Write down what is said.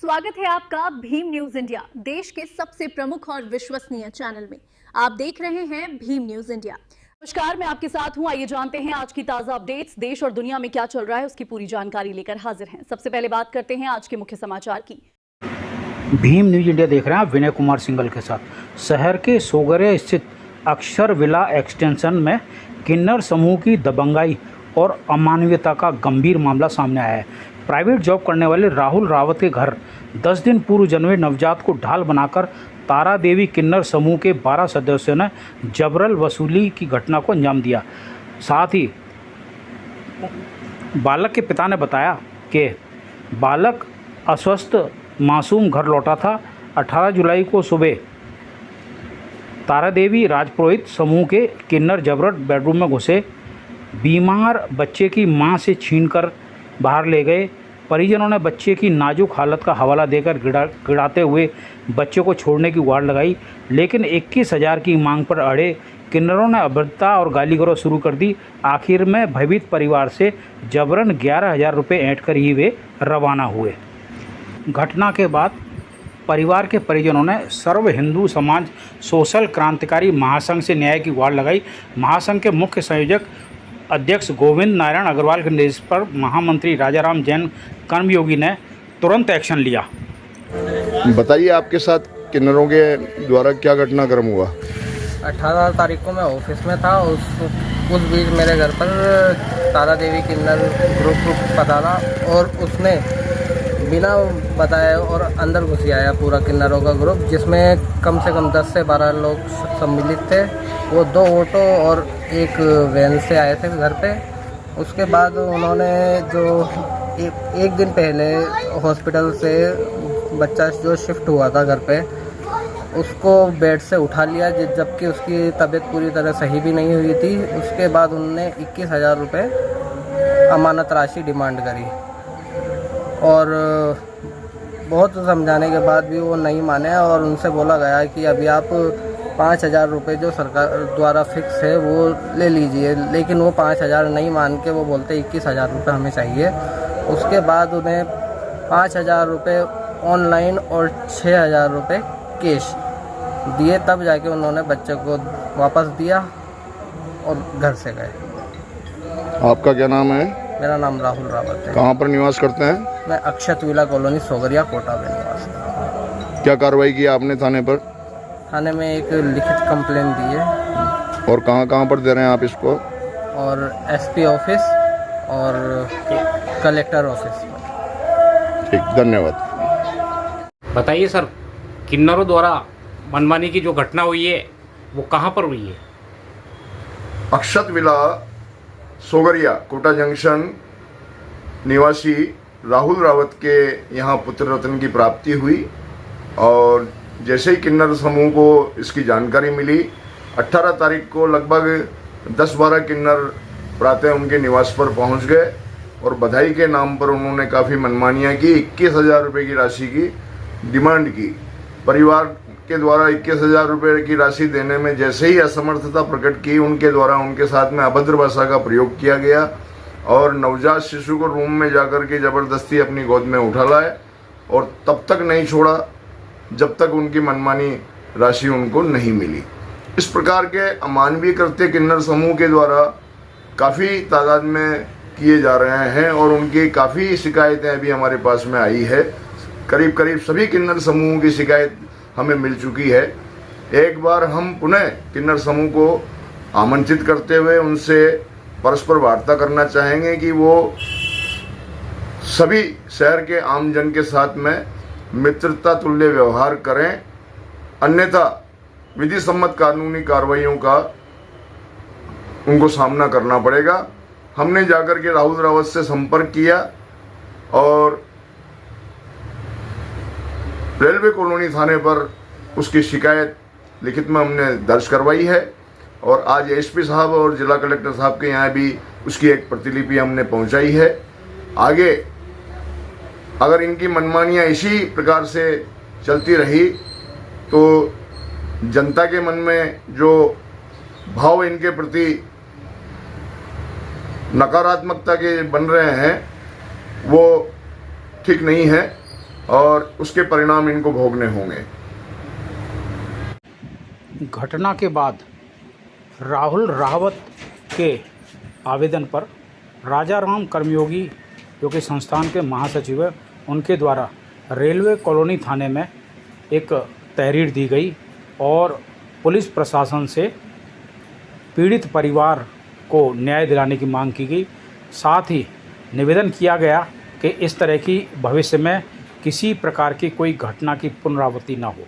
स्वागत है आपका भीम न्यूज इंडिया, देश के सबसे प्रमुख और विश्वसनीय चैनल में। आप देख रहे हैं भीम न्यूज इंडिया। नमस्कार, मैं आपके साथ हूं। आइए जानते हैं आज की ताजा अपडेट्स। देश और दुनिया में क्या चल रहा है उसकी पूरी जानकारी लेकर हाजिर हैं। सबसे पहले बात करते हैं आज के मुख्य समाचार की। भीम न्यूज इंडिया देख रहे हैं आप विनय कुमार सिंघल के साथ। शहर के सोगरिया स्थित अक्षर विला एक्सटेंशन में किन्नर समूह की दबंगाई और अमानवीयता का गंभीर मामला सामने आया है। प्राइवेट जॉब करने वाले राहुल रावत के घर 10 दिन पूर्व जन्मे नवजात को ढाल बनाकर तारा देवी किन्नर समूह के 12 सदस्यों ने जबरन वसूली की घटना को अंजाम दिया। साथ ही बालक के पिता ने बताया कि बालक अस्वस्थ मासूम घर लौटा था। 18 जुलाई को सुबह तारा देवी राजपुरोहित समूह के किन्नर जबरन बेडरूम में घुसे, बीमार बच्चे की मां से छीनकर बाहर ले गए। परिजनों ने बच्चे की नाजुक हालत का हवाला देकर गिड़ाते हुए बच्चे को छोड़ने की गुहार लगाई, लेकिन 21,000 की मांग पर अड़े किन्नरों ने अभद्रता और गाली गलौज शुरू कर दी। आखिर में भयभीत परिवार से जबरन 11,000 रुपये ऐंठ कर ही वे रवाना हुए। घटना के बाद परिवार के परिजनों ने सर्व हिंदू समाज सोशल क्रांतिकारी महासंघ से न्याय की गुहार लगाई। महासंघ के मुख्य संयोजक अध्यक्ष गोविंद नारायण अग्रवाल के निर्देश पर महामंत्री राजाराम जैन कर्मयोगी ने तुरंत एक्शन लिया। बताइए, आपके साथ किन्नरों के द्वारा क्या घटनाक्रम हुआ? 18 तारीख को मैं ऑफिस में था। उस बीच मेरे घर पर तारा देवी किन्नर ग्रुप पधारा और उसने बिना बताए और अंदर घुस आया पूरा किन्नरों का ग्रुप, जिसमें कम से कम 10 से 12 लोग सम्मिलित थे। वो 2 ऑटो और एक वैन से आए थे घर पे। उसके बाद उन्होंने जो एक दिन पहले हॉस्पिटल से बच्चा जो शिफ्ट हुआ था घर पे, उसको बेड से उठा लिया, जबकि उसकी तबीयत पूरी तरह सही भी नहीं हुई थी। उसके बाद उन्होंने 21,000 रुपये अमानत राशि डिमांड करी और बहुत समझाने के बाद भी वो नहीं माने और उनसे बोला गया कि अभी आप 5,000 रुपये जो सरकार द्वारा फिक्स है वो ले लीजिए, लेकिन वो 5,000 नहीं मान के वो बोलते 21,000 रुपये हमें चाहिए। उसके बाद उन्हें 5,000 रुपये ऑनलाइन और 6,000 रुपये कैश दिए, तब जाके उन्होंने बच्चे को वापस दिया और घर से गए। आपका क्या नाम है? मेरा नाम राहुल रावत है। कहाँ पर निवास करते हैं? मैं अक्षत विला कॉलोनी सोगरिया कोटा में निवास करता हूँ। क्या कार्रवाई की आपने थाने पर? थाने में एक लिखित कंप्लेंट दी है। और कहाँ पर दे रहे हैं आप इसको? और एसपी ऑफिस और कलेक्टर ऑफिस में। ठीक, धन्यवाद। बताइए सर, किन्नरों द्वारा मनमानी की जो घटना हुई है वो कहाँ पर हुई है? अक्षत विला सोगरिया कोटा जंक्शन निवासी राहुल रावत के यहाँ पुत्र रत्न की प्राप्ति हुई और जैसे ही किन्नर समूह को इसकी जानकारी मिली, 18 तारीख को लगभग 10-12 किन्नर प्रातः उनके निवास पर पहुंच गए और बधाई के नाम पर उन्होंने काफ़ी मनमानियां की। 21,000 रुपये की राशि की डिमांड की। परिवार के द्वारा 21,000 रुपये की राशि देने में जैसे ही असमर्थता प्रकट की, उनके द्वारा उनके साथ में अभद्र भाषा का प्रयोग किया गया और नवजात शिशु को रूम में जाकर के ज़बरदस्ती अपनी गोद में उठा लाए और तब तक नहीं छोड़ा जब तक उनकी मनमानी राशि उनको नहीं मिली। इस प्रकार के अमानवीय कृत्य किन्नर समूह के द्वारा काफ़ी तादाद में किए जा रहे हैं और उनकी काफ़ी शिकायतें अभी हमारे पास में आई है। करीब सभी किन्नर समूहों की शिकायत हमें मिल चुकी है। एक बार हम पुनः किन्नर समूह को आमंत्रित करते हुए उनसे परस्पर वार्ता करना चाहेंगे कि वो सभी शहर के आम जन के साथ में मित्रता तुल्य व्यवहार करें, अन्यथा विधि सम्मत कानूनी कार्रवाइयों का उनको सामना करना पड़ेगा। हमने जाकर के राहुल रावत से संपर्क किया और रेलवे कॉलोनी थाने पर उसकी शिकायत लिखित में हमने दर्ज करवाई है और आज एसपी साहब और जिला कलेक्टर साहब के यहाँ भी उसकी एक प्रतिलिपि हमने पहुँचाई है। आगे अगर इनकी मनमानियाँ इसी प्रकार से चलती रही तो जनता के मन में जो भाव इनके प्रति नकारात्मकता के बन रहे हैं वो ठीक नहीं है। और उसके परिणाम इनको भोगने होंगे। घटना के बाद राहुल रावत के आवेदन पर राजाराम कर्मयोगी जो कि संस्थान के महासचिव हैं, उनके द्वारा रेलवे कॉलोनी थाने में एक तहरीर दी गई और पुलिस प्रशासन से पीड़ित परिवार को न्याय दिलाने की मांग की गई। साथ ही निवेदन किया गया कि इस तरह की भविष्य में किसी प्रकार की कोई घटना की पुनरावृत्ति न हो।